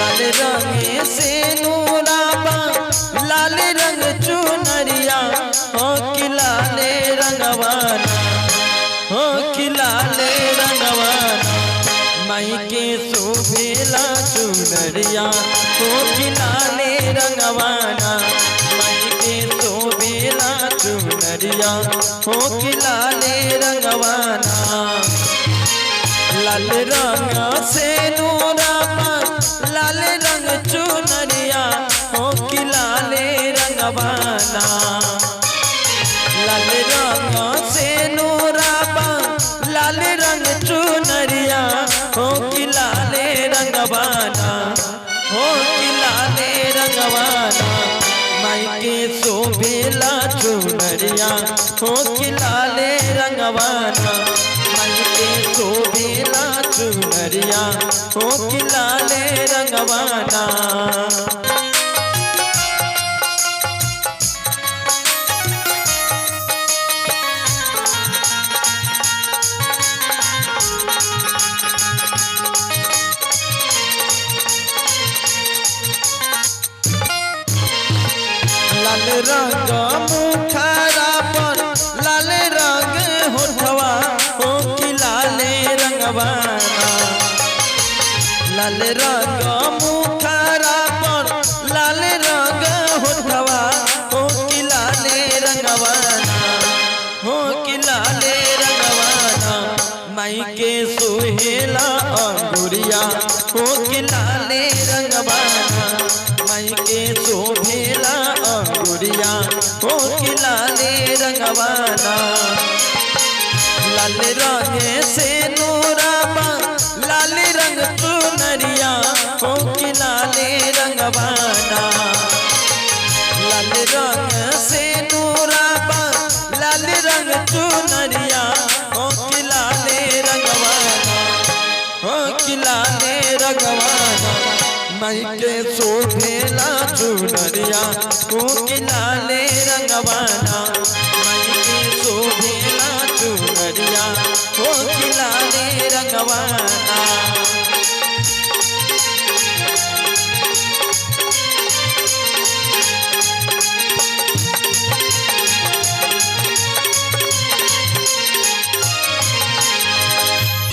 लाल रंग से नूराबा लाल रंग चुनरिया हो कि लाल रंगवाना हो कि लाल रंगवाना माई के शोभेला चुनरिया हो कि लाल रंगवाना माई के शोभेला चुनरिया हो कि लाल रंगवाना लाल रंग से नूराबा लाल रंग चुनरिया हो कि लाल रंगवाना लाल रंग से नूराबा लाल रंग चुनरिया हो कि लाल रंगवाना हो कि लाल रंगवाना माई के शोभेला चुनरिया हो कि लाल रंगवाना माई के शोभेला चुनरिया हो कि लाल रंगवाना लाल रंग मुखरा पर लाल रंग होठवा हो कि लाल रंगवाना लाल रंग मुखरा पर लाल रंग होठवा हो कि लाल रंगवाना हो कि लाल रंगवाना माई के सोहेला अंगुरिया हो कि लाल रंगवाना माई के शोभेला अंगुरिया हो कि लाल रंगवाना लाल रंग से नूराबा लाल रंग चुनरिया हो कि लाल रंगवाना लाल रंग से नूराबा लाल रंग चुनरिया हो कि लाल रंगवाना हो कि लाल रंगवाना माई के शोभेला चुनरिया हो कि लाल रंगवाना माई के शोभेला चुनरिया हो कि लाल रंगवाना।